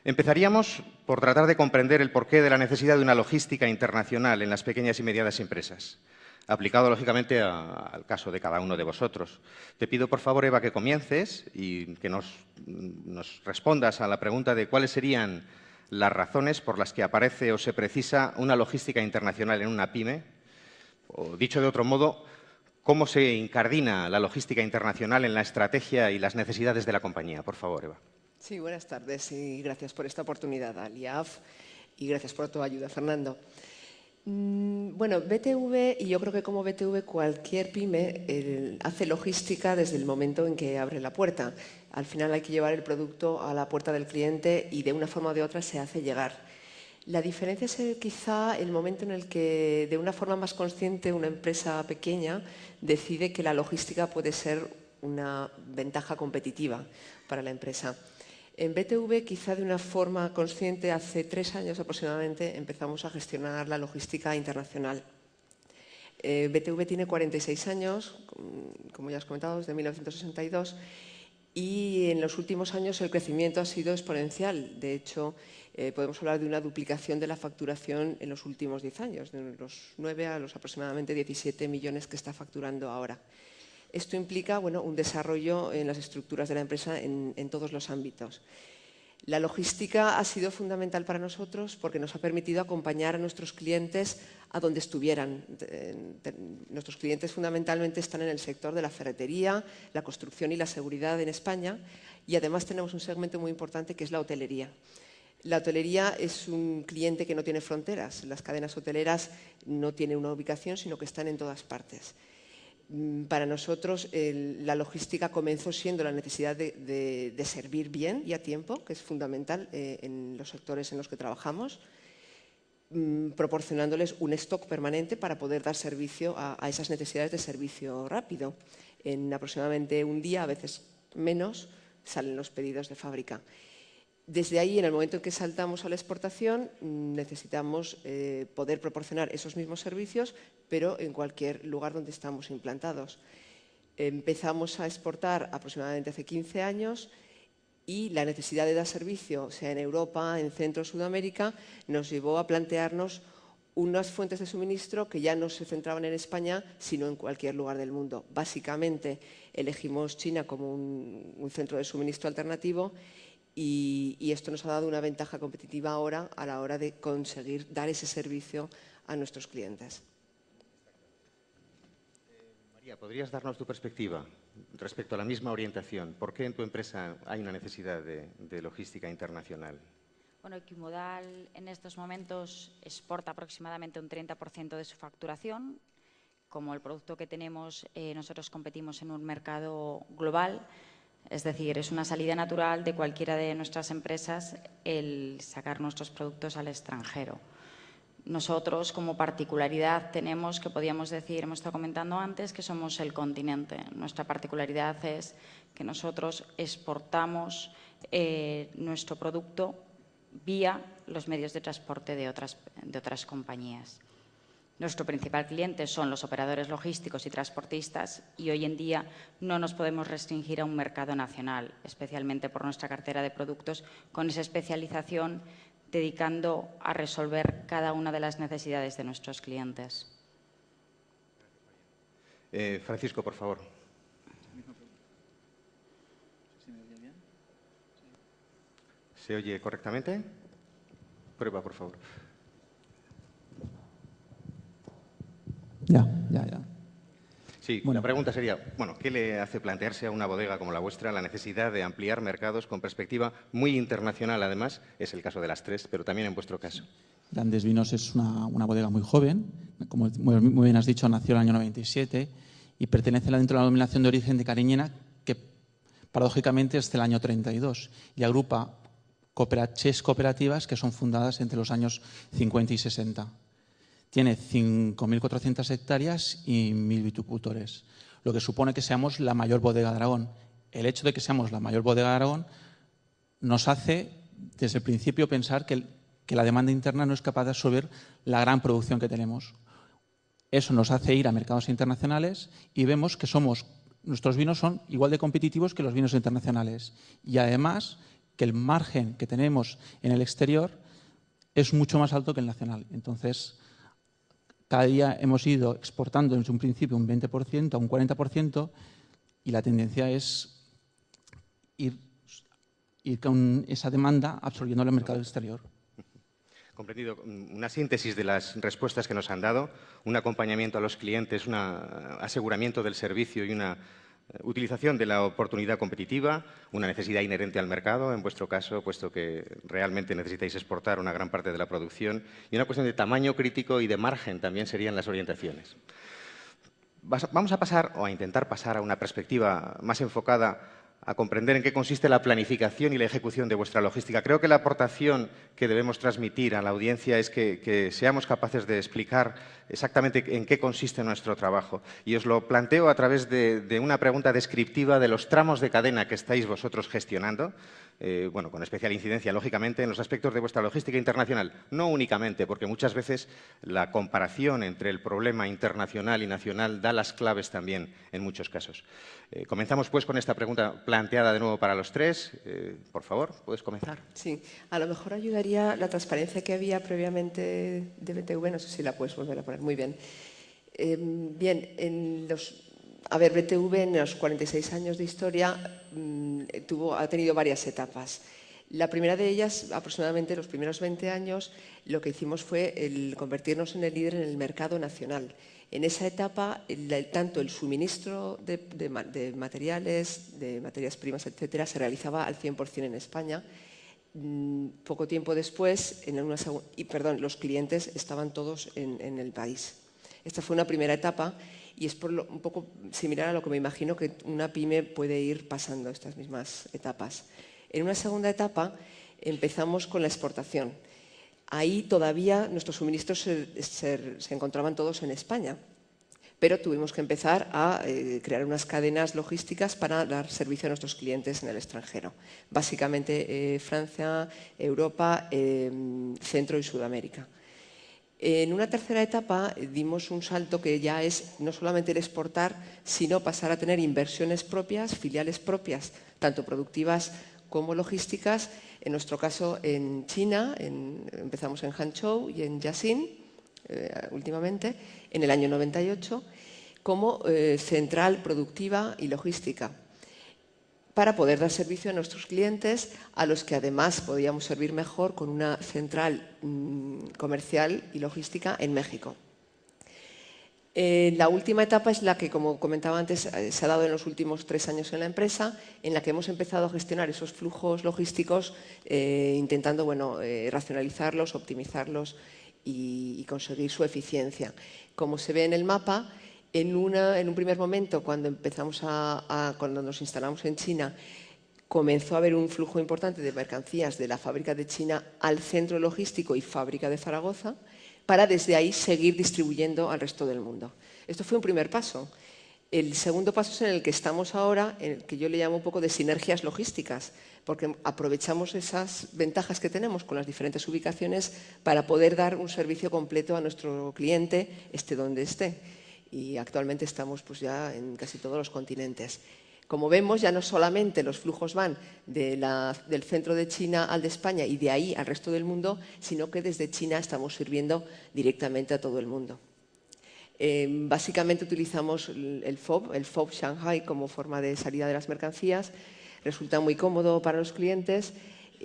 Empezaríamos por tratar de comprender el porqué de la necesidad de una logística internacional en las pequeñas y medianas empresas, aplicado lógicamente al caso de cada uno de vosotros. Te pido, por favor, Eva, que comiences y que nos respondas a la pregunta de cuáles serían las razones por las que aparece o se precisa una logística internacional en una pyme, o dicho de otro modo, cómo se incardina la logística internacional en la estrategia y las necesidades de la compañía. Por favor, Eva. Sí, buenas tardes y gracias por esta oportunidad, Aliaf, y gracias por tu ayuda, Fernando. Bueno, BTV, y yo creo que como BTV cualquier pyme hace logística desde el momento en que abre la puerta. Al final hay que llevar el producto a la puerta del cliente y de una forma o de otra se hace llegar. La diferencia es quizá el momento en el que de una forma más consciente una empresa pequeña decide que la logística puede ser una ventaja competitiva para la empresa. En BTV, quizá de una forma consciente, hace 3 años aproximadamente empezamos a gestionar la logística internacional. BTV tiene 46 años, como ya has comentado, desde 1962, y en los últimos años el crecimiento ha sido exponencial. De hecho, podemos hablar de una duplicación de la facturación en los últimos 10 años, de los 9 a los aproximadamente 17 millones que está facturando ahora. Esto implica un desarrollo en las estructuras de la empresa en todos los ámbitos. La logística ha sido fundamental para nosotros porque nos ha permitido acompañar a nuestros clientes a donde estuvieran. Nuestros clientes fundamentalmente están en el sector de la ferretería, la construcción y la seguridad en España, y además tenemos un segmento muy importante que es la hotelería. La hotelería es un cliente que no tiene fronteras. Las cadenas hoteleras no tienen una ubicación, sino que están en todas partes. Para nosotros la logística comenzó siendo la necesidad de servir bien y a tiempo, que es fundamental en los sectores en los que trabajamos, proporcionándoles un stock permanente para poder dar servicio a esas necesidades de servicio rápido. En aproximadamente un día, a veces menos, salen los pedidos de fábrica. Desde ahí, en el momento en que saltamos a la exportación, necesitamos poder proporcionar esos mismos servicios, pero en cualquier lugar donde estamos implantados. Empezamos a exportar aproximadamente hace 15 años y la necesidad de dar servicio, sea en Europa, en Centro o Sudamérica, nos llevó a plantearnos unas fuentes de suministro que ya no se centraban en España, sino en cualquier lugar del mundo. Básicamente, elegimos China como un centro de suministro alternativo. Y esto nos ha dado una ventaja competitiva ahora a la hora de conseguir dar ese servicio a nuestros clientes. María, ¿podrías darnos tu perspectiva respecto a la misma orientación? ¿Por qué en tu empresa hay una necesidad de logística internacional? Bueno, Equimodal en estos momentos exporta aproximadamente un 30% de su facturación. Como el producto que tenemos, nosotros competimos en un mercado global. Es decir, es una salida natural de cualquiera de nuestras empresas el sacar nuestros productos al extranjero. Nosotros, como particularidad, tenemos, que podíamos decir, hemos estado comentando antes, que somos el continente. Nuestra particularidad es que nosotros exportamos nuestro producto vía los medios de transporte de otras compañías. Nuestro principal cliente son los operadores logísticos y transportistas y hoy en día no nos podemos restringir a un mercado nacional, especialmente por nuestra cartera de productos, con esa especialización dedicando a resolver cada una de las necesidades de nuestros clientes. Francisco, por favor. ¿Se oye correctamente? Prueba, por favor. Ya. Sí, bueno, la pregunta sería, ¿qué le hace plantearse a una bodega como la vuestra la necesidad de ampliar mercados con perspectiva muy internacional? Además, es el caso de las tres, pero también en vuestro caso. Grandes Vinos es una bodega muy joven, como muy bien has dicho, nació en el año 97 y pertenece dentro de la denominación de origen de Cariñena, que paradójicamente es del año 32 y agrupa 6 cooperativas que son fundadas entre los años 50 y 60. Tiene 5.400 hectáreas y 1.000 viticultores, lo que supone que seamos la mayor bodega de Aragón. El hecho de que seamos la mayor bodega de Aragón nos hace, desde el principio, pensar que la demanda interna no es capaz de absorber la gran producción que tenemos. Eso nos hace ir a mercados internacionales y vemos que nuestros vinos son igual de competitivos que los vinos internacionales. Y además que el margen que tenemos en el exterior es mucho más alto que el nacional. Entonces, cada día hemos ido exportando desde un principio un 20% a un 40% y la tendencia es ir con esa demanda absorbiendo el mercado exterior. Comprendido. Una síntesis de las respuestas que nos han dado, un acompañamiento a los clientes, un aseguramiento del servicio y una utilización de la oportunidad competitiva, una necesidad inherente al mercado, en vuestro caso, puesto que realmente necesitáis exportar una gran parte de la producción, y una cuestión de tamaño crítico y de margen también serían las orientaciones. Vamos a pasar, o a intentar pasar, a una perspectiva más enfocada a comprender en qué consiste la planificación y la ejecución de vuestra logística. Creo que la aportación que debemos transmitir a la audiencia es que seamos capaces de explicar exactamente en qué consiste nuestro trabajo. Y os lo planteo a través de una pregunta descriptiva de los tramos de cadena que estáis vosotros gestionando, bueno, con especial incidencia, lógicamente, en los aspectos de vuestra logística internacional. No únicamente, porque muchas veces la comparación entre el problema internacional y nacional da las claves también en muchos casos. Comenzamos, pues, con esta pregunta planteada de nuevo para los tres. Por favor, puedes comenzar. Sí, a lo mejor ayudaría la transparencia que había previamente de BTV, no sé si la puedes volver a poner. Muy bien. BTV en los 46 años de historia ha tenido varias etapas. La primera de ellas, aproximadamente los primeros 20 años, lo que hicimos fue convertirnos en el líder en el mercado nacional. En esa etapa, tanto el suministro de materiales, de materias primas, etcétera, se realizaba al 100% en España. Poco tiempo después, los clientes estaban todos en el país. Esta fue una primera etapa y es un poco similar a lo que me imagino que una pyme puede ir pasando estas mismas etapas. En una segunda etapa empezamos con la exportación. Ahí todavía nuestros suministros se encontraban todos en España, pero tuvimos que empezar a crear unas cadenas logísticas para dar servicio a nuestros clientes en el extranjero. Básicamente Francia, Europa, Centro y Sudamérica. En una tercera etapa dimos un salto que ya es no solamente el exportar, sino pasar a tener inversiones propias, filiales propias, tanto productivas como logísticas. En nuestro caso en China, empezamos en Hangzhou y en Jiaxing, últimamente, en el año 98, como central productiva y logística, para poder dar servicio a nuestros clientes, a los que además podíamos servir mejor con una central comercial y logística en México. La última etapa es la que, como comentaba antes, se ha dado en los últimos 3 años en la empresa, en la que hemos empezado a gestionar esos flujos logísticos, intentando racionalizarlos, optimizarlos y conseguir su eficiencia. Como se ve en el mapa, en un primer momento, cuando nos instalamos en China, comenzó a haber un flujo importante de mercancías de la fábrica de China al centro logístico y fábrica de Zaragoza, para desde ahí seguir distribuyendo al resto del mundo. Esto fue un primer paso. El segundo paso es en el que estamos ahora, en el que yo le llamo un poco de sinergias logísticas, porque aprovechamos esas ventajas que tenemos con las diferentes ubicaciones para poder dar un servicio completo a nuestro cliente, esté donde esté. Y actualmente estamos ya en casi todos los continentes. Como vemos, ya no solamente los flujos van del centro de China al de España y de ahí al resto del mundo, sino que desde China estamos sirviendo directamente a todo el mundo. Básicamente utilizamos el FOB Shanghai como forma de salida de las mercancías. Resulta muy cómodo para los clientes,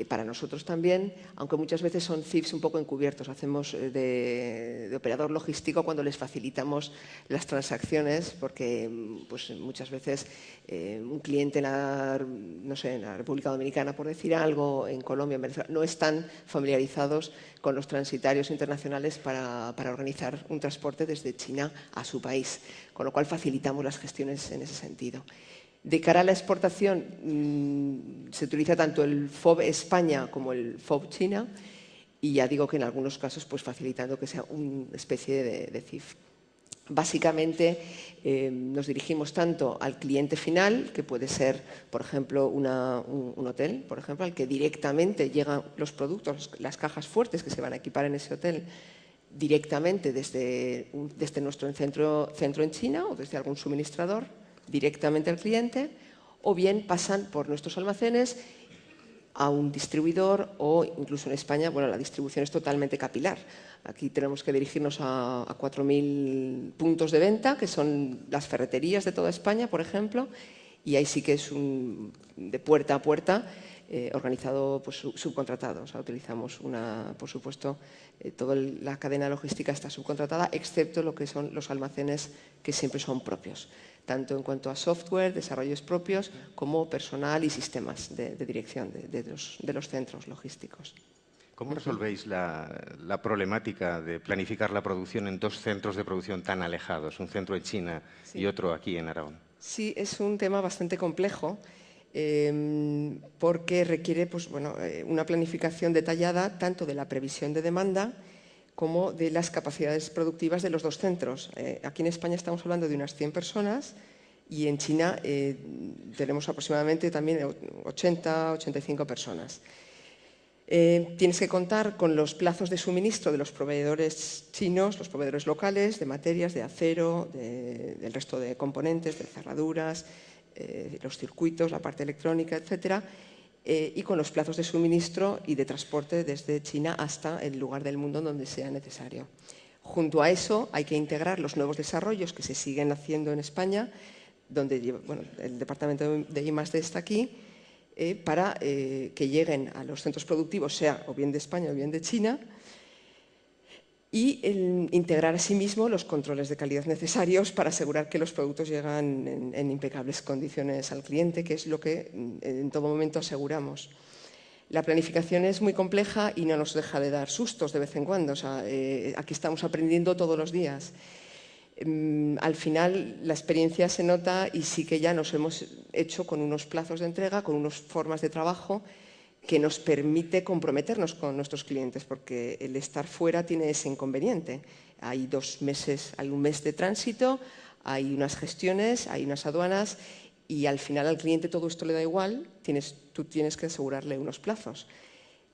para nosotros también, aunque muchas veces son CIFs un poco encubiertos. Hacemos de operador logístico cuando les facilitamos las transacciones, porque muchas veces un cliente en la República Dominicana, por decir algo, en Colombia, en Venezuela, no están familiarizados con los transitarios internacionales para organizar un transporte desde China a su país, con lo cual facilitamos las gestiones en ese sentido. De cara a la exportación, se utiliza tanto el FOB España como el FOB China, y ya digo que en algunos casos facilitando que sea una especie de CIF. Básicamente nos dirigimos tanto al cliente final, que puede ser, por ejemplo, un hotel, por ejemplo, al que directamente llegan los productos, las cajas fuertes que se van a equipar en ese hotel, directamente desde nuestro centro en China o desde algún suministrador, directamente al cliente, o bien pasan por nuestros almacenes a un distribuidor o incluso en España, bueno, la distribución es totalmente capilar. Aquí tenemos que dirigirnos a 4.000 puntos de venta, que son las ferreterías de toda España, por ejemplo, y ahí sí que es de puerta a puerta, organizado, pues, subcontratado. O sea, utilizamos por supuesto, toda la cadena logística está subcontratada, excepto lo que son los almacenes, que siempre son propios, tanto en cuanto a software, desarrollos propios, como personal y sistemas de dirección de los centros logísticos. ¿Cómo resolvéis la problemática de planificar la producción en dos centros de producción tan alejados, un centro en China y otro aquí en Aragón? Sí, es un tema bastante complejo porque requiere, pues, bueno, una planificación detallada tanto de la previsión de demanda como de las capacidades productivas de los dos centros. Aquí en España estamos hablando de unas 100 personas y en China tenemos aproximadamente también 80, 85 personas. Tienes que contar con los plazos de suministro de los proveedores chinos, los proveedores locales, de materias, de acero, del resto de componentes, de cerraduras, los circuitos, la parte electrónica, etcétera, y con los plazos de suministro y de transporte desde China hasta el lugar del mundo donde sea necesario. Junto a eso hay que integrar los nuevos desarrollos que se siguen haciendo en España, donde, bueno, el departamento de I+D está aquí, para que lleguen a los centros productivos, sea o bien de España o bien de China, y integrar asimismo los controles de calidad necesarios para asegurar que los productos llegan en impecables condiciones al cliente, que es lo que en todo momento aseguramos. La planificación es muy compleja y no nos deja de dar sustos de vez en cuando. O sea, aquí estamos aprendiendo todos los días. Al final la experiencia se nota y sí que ya nos hemos hecho con unos plazos de entrega, con unas formas de trabajo que nos permite comprometernos con nuestros clientes, porque el estar fuera tiene ese inconveniente. Hay 2 meses, hay un mes de tránsito, hay unas gestiones, hay unas aduanas y al final al cliente todo esto le da igual, tú tienes que asegurarle unos plazos.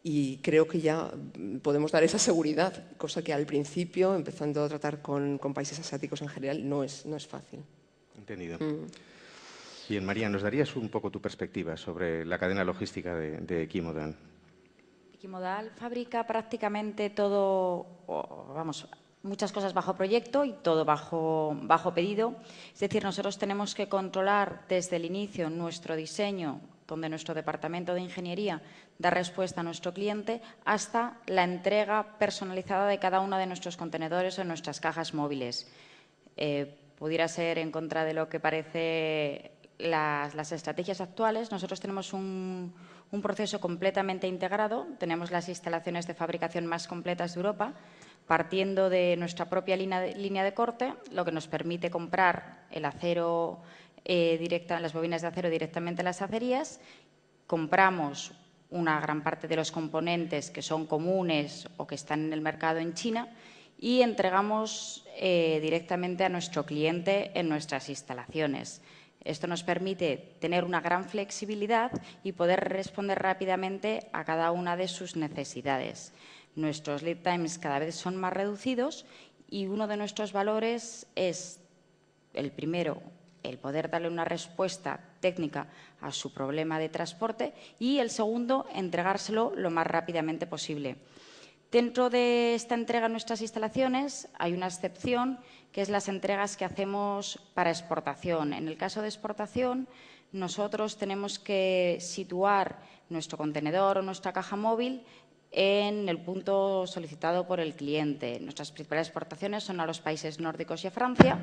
Y creo que ya podemos dar esa seguridad, cosa que al principio, empezando a tratar con países asiáticos en general, no es fácil. Entendido. Bien, María, ¿nos darías un poco tu perspectiva sobre la cadena logística de Equimodal? Equimodal fabrica prácticamente todo, vamos, muchas cosas bajo proyecto y todo bajo pedido. Es decir, nosotros tenemos que controlar desde el inicio nuestro diseño, donde nuestro departamento de ingeniería da respuesta a nuestro cliente, hasta la entrega personalizada de cada uno de nuestros contenedores o nuestras cajas móviles. Pudiera ser en contra de lo que parece las estrategias actuales. Nosotros tenemos un proceso completamente integrado, tenemos las instalaciones de fabricación más completas de Europa, partiendo de nuestra propia línea de corte, lo que nos permite comprar el acero las bobinas de acero directamente en las acerías. Compramos una gran parte de los componentes que son comunes o que están en el mercado en China y entregamos directamente a nuestro cliente en nuestras instalaciones. Esto nos permite tener una gran flexibilidad y poder responder rápidamente a cada una de sus necesidades. Nuestros lead times cada vez son más reducidos y uno de nuestros valores es, el primero, el poder darle una respuesta técnica a su problema de transporte y el segundo, entregárselo lo más rápidamente posible. Dentro de esta entrega en nuestras instalaciones hay una excepción, que es las entregas que hacemos para exportación. En el caso de exportación, nosotros tenemos que situar nuestro contenedor o nuestra caja móvil en el punto solicitado por el cliente. Nuestras principales exportaciones son a los países nórdicos y a Francia.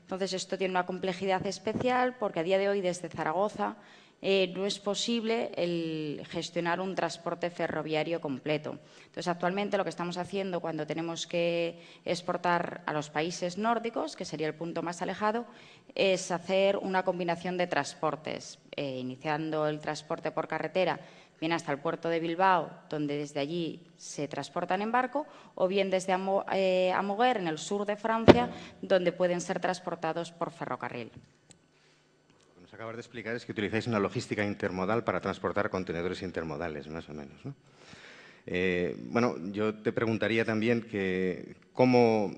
Entonces, esto tiene una complejidad especial porque a día de hoy desde Zaragoza no es posible el gestionar un transporte ferroviario completo. Entonces, actualmente lo que estamos haciendo cuando tenemos que exportar a los países nórdicos, que sería el punto más alejado, es hacer una combinación de transportes, iniciando el transporte por carretera, bien hasta el puerto de Bilbao, donde desde allí se transportan en barco, o bien desde Amoguer, en el sur de Francia, donde pueden ser transportados por ferrocarril. Lo que nos acabas de explicar es que utilizáis una logística intermodal para transportar contenedores intermodales, más o menos, ¿no? Bueno, yo te preguntaría también que ¿cómo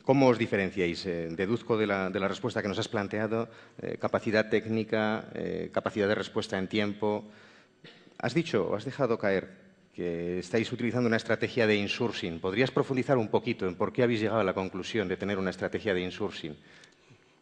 os diferenciáis? Deduzco de la respuesta que nos has planteado, capacidad técnica, capacidad de respuesta en tiempo. Has dejado caer que estáis utilizando una estrategia de insourcing. ¿Podrías profundizar un poquito en por qué habéis llegado a la conclusión de tener una estrategia de insourcing?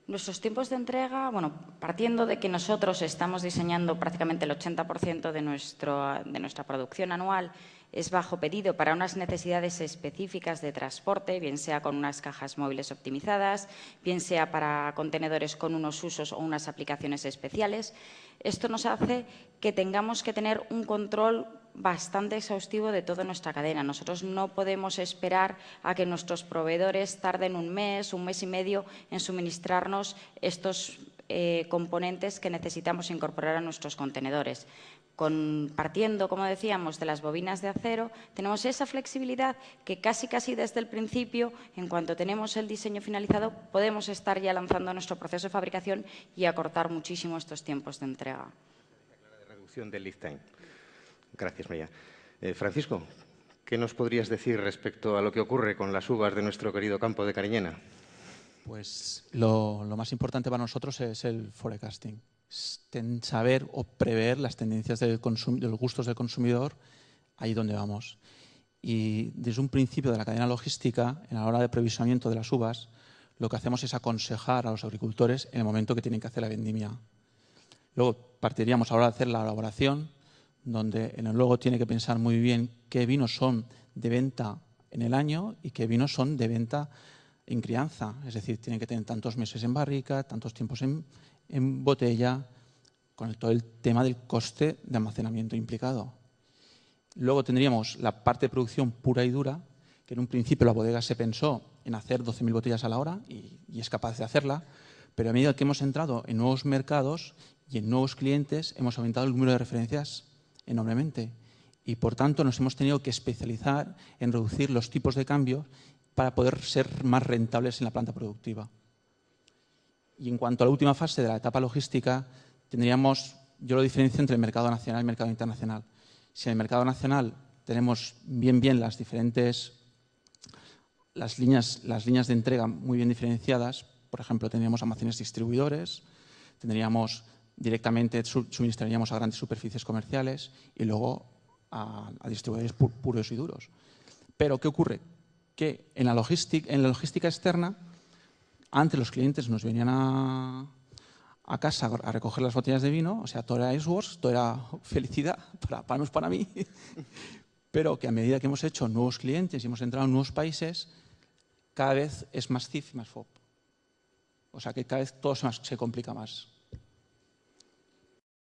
Nuestros tiempos de entrega, bueno, partiendo de que nosotros estamos diseñando prácticamente el 80% de nuestra producción anual, es bajo pedido para unas necesidades específicas de transporte, bien sea con unas cajas móviles optimizadas, bien sea para contenedores con unos usos o unas aplicaciones especiales. Esto nos hace que tengamos que tener un control bastante exhaustivo de toda nuestra cadena. Nosotros no podemos esperar a que nuestros proveedores tarden un mes y medio en suministrarnos estos componentes que necesitamos incorporar a nuestros contenedores. Partiendo, como decíamos, de las bobinas de acero, tenemos esa flexibilidad que casi desde el principio, en cuanto tenemos el diseño finalizado, podemos estar ya lanzando nuestro proceso de fabricación y acortar muchísimo estos tiempos de entrega. De reducción del lead time. Gracias, María. Francisco, ¿qué nos podrías decir respecto a lo que ocurre con las uvas de nuestro querido campo de Cariñena? Pues lo más importante para nosotros es el forecasting. Saber o prever las tendencias de los gustos del consumidor ahí donde vamos. Y desde un principio de la cadena logística, en la hora de previsionamiento de las uvas, lo que hacemos es aconsejar a los agricultores en el momento que tienen que hacer la vendimia. Luego partiríamos ahora a hacer la elaboración, donde el enólogo tiene que pensar muy bien qué vinos son de venta en el año y qué vinos son de venta en crianza. Es decir, tienen que tener tantos meses en barrica, tantos tiempos en botella, con todo el tema del coste de almacenamiento implicado. Luego tendríamos la parte de producción pura y dura, que en un principio la bodega se pensó en hacer 12.000 botellas a la hora y es capaz de hacerla, pero a medida que hemos entrado en nuevos mercados y en nuevos clientes, hemos aumentado el número de referencias enormemente y, por tanto, nos hemos tenido que especializar en reducir los tipos de cambio para poder ser más rentables en la planta productiva. Y en cuanto a la última fase de la etapa logística, yo lo diferencio entre el mercado nacional y el mercado internacional. Si en el mercado nacional tenemos bien las líneas de entrega muy bien diferenciadas, por ejemplo, tendríamos almacenes distribuidores, suministraríamos a grandes superficies comerciales y luego a distribuidores puros y duros. Pero, ¿qué ocurre? Que en la logística externa, antes los clientes nos venían a casa a recoger las botellas de vino, o sea, todo era esfuerzo, todo era felicidad, para mí, pero que a medida que hemos hecho nuevos clientes y hemos entrado en nuevos países, cada vez es más CIF y más FOB. O sea, que cada vez todo se complica más.